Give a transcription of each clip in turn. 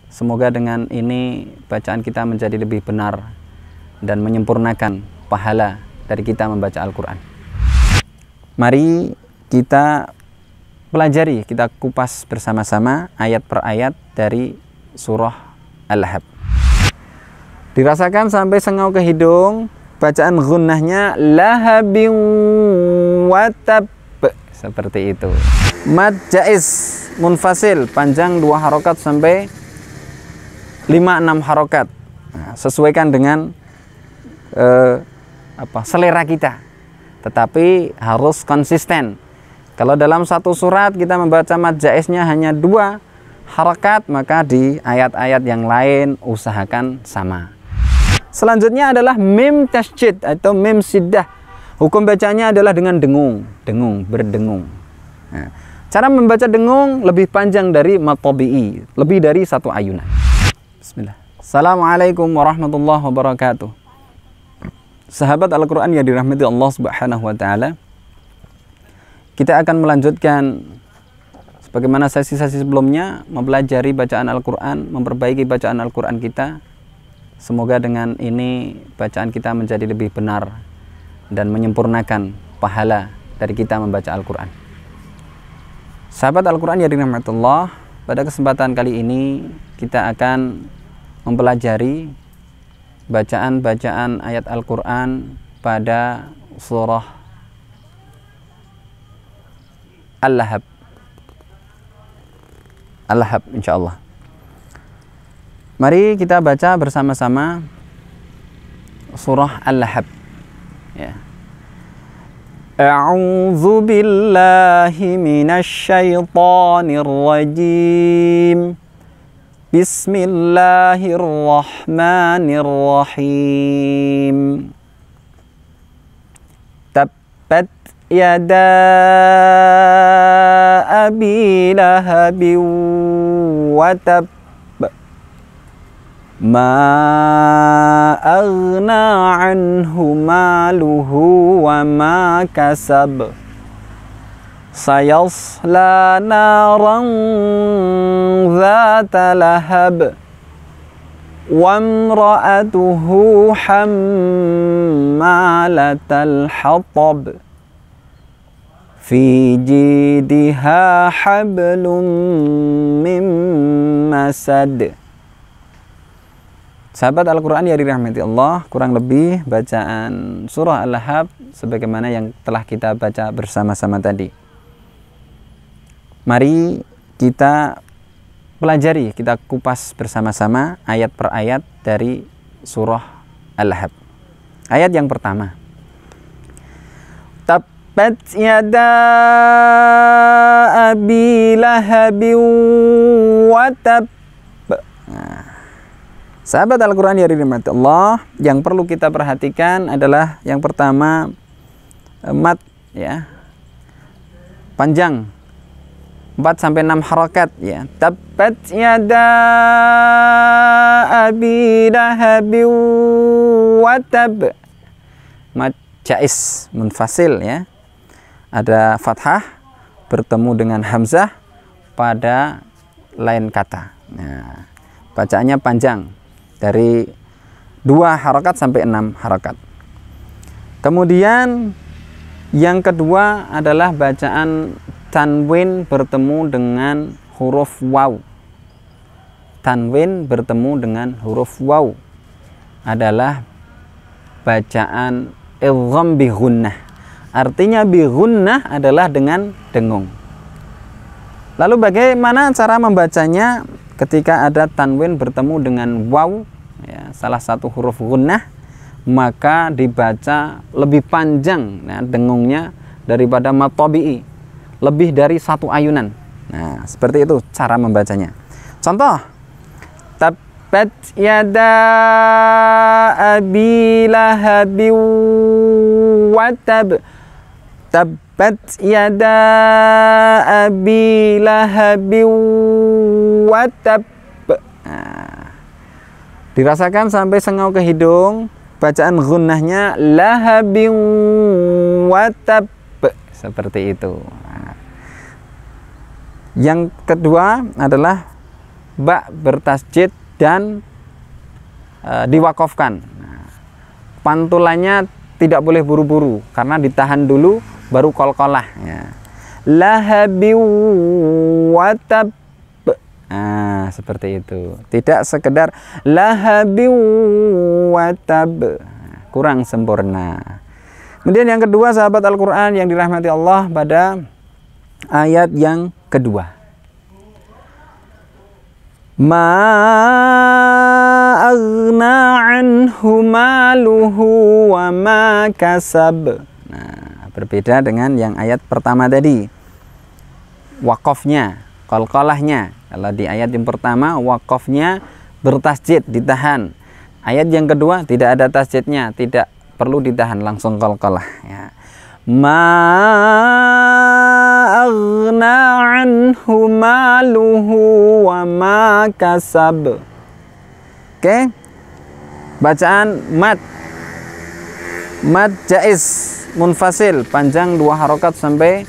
Semoga dengan ini bacaan kita menjadi lebih benar dan menyempurnakan pahala dari kita membaca Al-Quran. Mari kita pelajari, kita kupas bersama-sama ayat per ayat dari surah Al-Lahab. Dirasakan sampai sengau ke hidung. Bacaan gunnahnya lahabin watab, seperti itu. Mad jaiz munfasil, panjang 2 harokat sampai 5-6 harokat. Nah, sesuaikan dengan selera kita, tetapi harus konsisten. Kalau dalam satu surat kita membaca mad jaiznya hanya 2 harokat, maka di ayat-ayat yang lain usahakan sama. Selanjutnya adalah mim tasydid atau mim siddah. Hukum bacanya adalah dengan dengung, berdengung. Nah, cara membaca dengung lebih panjang dari mad tabi'i, lebih dari 1 ayunan. Bismillah. Assalamualaikum warahmatullahi wabarakatuh. Sahabat Al-Quran yang dirahmati Allah Subhanahu wa Ta'ala, kita akan melanjutkan sebagaimana sesi-sesi sebelumnya, mempelajari bacaan Al-Quran, memperbaiki bacaan Al-Quran kita. Semoga dengan ini bacaan kita menjadi lebih benar dan menyempurnakan pahala dari kita membaca Al-Quran. Sahabat Al-Quran yang dirahmati Allah, pada kesempatan kali ini kita akan mempelajari bacaan-bacaan ayat Al-Quran pada surah Al-Lahab. Al-Lahab insyaallah. Mari kita baca bersama-sama surah Al-Lahab. Ya. A'udzu billahi minasy syaithanir rajim. Bismillahirrahmanirrahim. Tabbat yada abi lahabin wa tab. Ma aghna anhu maluhu wa ma kasab. Sayasla naran dhata lahab. Wa imra'atuhu hammalatal hatab. Fi jidiha hablum min masad. Sahabat Al-Quran yang dirahmati Allah, kurang lebih bacaan surah Al-Lahab sebagaimana yang telah kita baca bersama-sama tadi. Mari kita pelajari, kita kupas bersama-sama ayat per ayat dari surah Al-Lahab. Ayat yang pertama. Tabbat yada abi lahabin wa tab. Sahabat Al-Quran yang dirahmati Allah, yang perlu kita perhatikan adalah yang pertama mad, ya, panjang 4-6 harokat, ya. Tabbat yada abi lahabin wa tab. Mad jaiz munfasil, ya. Ada fathah bertemu dengan hamzah pada lain kata. Nah, bacaannya panjang, dari 2 harokat sampai 6 harokat. Kemudian yang kedua adalah bacaan tanwin bertemu dengan huruf waw. Tanwin bertemu dengan huruf waw adalah bacaan idgham bi gunnah. Artinya bi gunnah adalah dengan dengung. Lalu bagaimana cara membacanya? Ketika ada tanwin bertemu dengan waw, ya, salah satu huruf gunnah, maka dibaca lebih panjang, ya, dengungnya daripada mad tabi'i, lebih dari 1 ayunan. Nah, seperti itu cara membacanya. Contoh, tabbat yada abi lahabin wa tab. Tabbat yada abi lahabin wa tab. Nah, dirasakan sampai sengau ke hidung. Bacaan gunnahnya lahabin wa tab, seperti itu. Nah, yang kedua adalah ba bertasjid dan diwakafkan. Nah, pantulannya tidak boleh buru-buru karena ditahan dulu baru qalqalah ya. Lahabi wa tab. Nah, seperti itu. Tidak sekedar lahabi wa tab. Kurang sempurna. Kemudian yang kedua, sahabat Al-Qur'an yang dirahmati Allah, pada ayat yang kedua. Ma aghna anhu maluhu wa ma kasab. Nah, berbeda dengan yang ayat pertama tadi. Wakofnya, qalqalahnya. Kalau di ayat yang pertama wakofnya bertasjid, ditahan. Ayat yang kedua tidak ada tasjidnya, tidak perlu ditahan, langsung qalqalah ya. Ma aghna anhu maluhu wa ma kasab. Oke. Bacaan mad jaiz munfasil, panjang 2 harokat sampai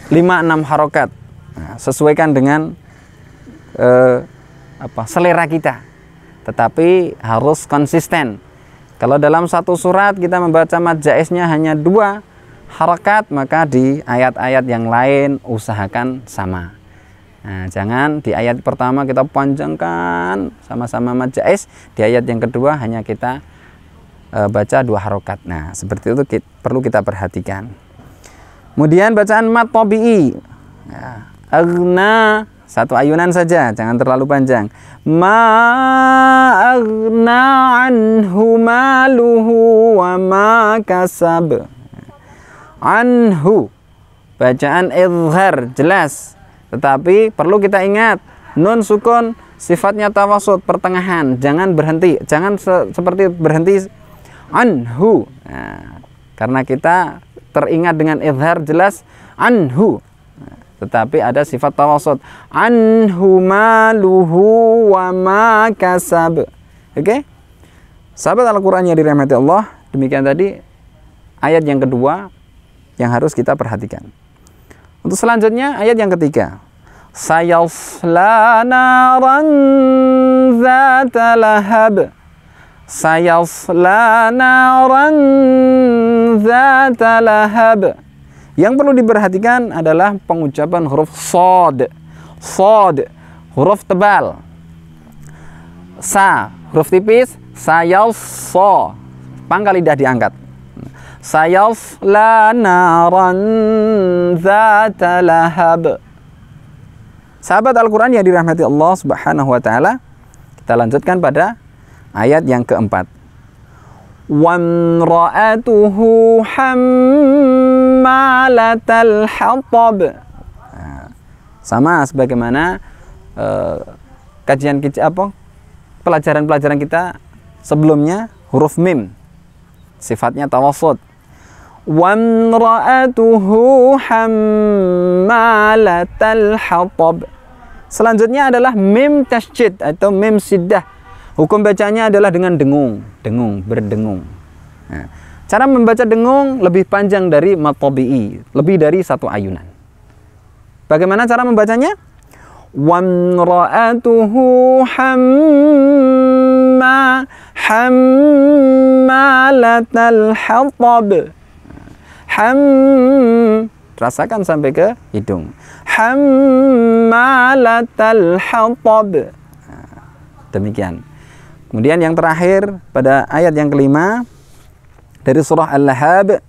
5-6 harokat. Nah, sesuaikan dengan selera kita, tetapi harus konsisten. Kalau dalam satu surat kita membaca mad jaiznya hanya 2 harokat, maka di ayat-ayat yang lain usahakan sama. Nah, jangan di ayat pertama kita panjangkan sama-sama mad jaiz, di ayat yang kedua hanya kita baca 2 harokat. Nah, seperti itu perlu kita perhatikan. Kemudian bacaan mad tabi'i ya. Aghna 1 ayunan saja, jangan terlalu panjang. Ma aghna anhu maluhu wa ma kasab. Anhu bacaan izhar jelas, tetapi perlu kita ingat nun sukun sifatnya tawasud, pertengahan, jangan berhenti, jangan seperti berhenti anhu. Nah, karena kita teringat dengan izhar jelas anhu, tetapi ada sifat tawasud, anhu maluhu wa ma kasab. Oke? Sahabat Al-Qur'an yang dirahmati Allah, demikian tadi ayat yang kedua yang harus kita perhatikan. Untuk selanjutnya ayat yang ketiga. Sayasla naran zata lahab. Sayasla naran zata lahab. Yang perlu diperhatikan adalah pengucapan huruf shad. Shad, huruf tebal. Sa, huruf tipis. Sayasla, pangkal lidah diangkat. Sayasla naran zata lahab. Sahabat Al-Quran yang dirahmati Allah Subhanahu wa ta'ala, kita lanjutkan pada ayat yang keempat. Wamra'atuhu hammalatal hatab. Nah, sama sebagaimana pelajaran-pelajaran kita sebelumnya, huruf mim sifatnya tawassut. Wamra'atuhu hammalatal hatab. Selanjutnya adalah mim tasydid atau mim siddah. Hukum bacanya adalah dengan dengung, berdengung. Nah, cara membaca dengung lebih panjang dari mad tabi'i, lebih dari 1 ayunan. Bagaimana cara membacanya? Wamra'atuhu hammalatal hatab. Rasakan sampai ke hidung. Hammalatal hatab. Demikian. Kemudian yang terakhir pada ayat yang kelima dari surah Al-Lahab,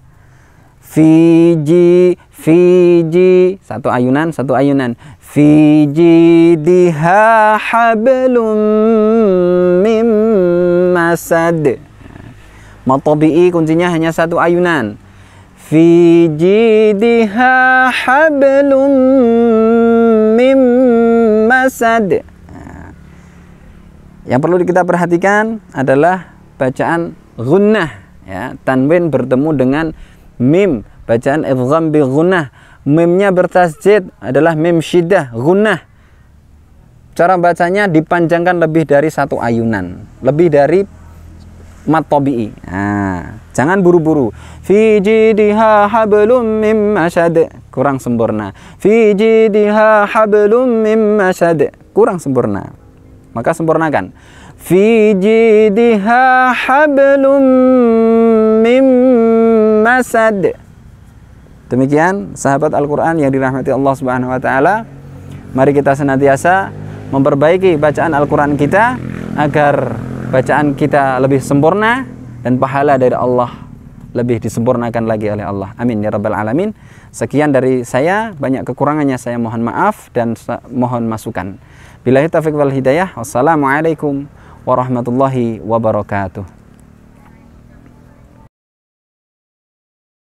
Fiji 1 ayunan, Fiji diha hablum mim masad. Mad tabi'i kuncinya hanya 1 ayunan. Fiji diha hablum mim masad. Yang perlu kita perhatikan adalah bacaan gunnah ya, tanwin bertemu dengan mim, bacaan idgham bi gunnah. Mimnya bertasjid adalah mim syiddah gunnah. Cara bacanya dipanjangkan lebih dari 1 ayunan, lebih dari mad tabi'i. Nah, jangan buru-buru. Fi jidha hablum mim masad. kurang sempurna. Fi jidha hablum mim masad, kurang sempurna. Maka sempurnakan. Fi jidha hablum mim masad. Demikian sahabat Al-Quran yang dirahmati Allah Subhanahu wa taala. Mari kita senantiasa memperbaiki bacaan Al-Quran kita agar bacaan kita lebih sempurna dan pahala dari Allah lebih disempurnakan lagi oleh Allah. Amin ya rabbal alamin. Sekian dari saya, banyak kekurangannya saya mohon maaf dan mohon masukan. Billahi taufiq wal hidayah. Wassalamualaikum warahmatullahi wabarakatuh.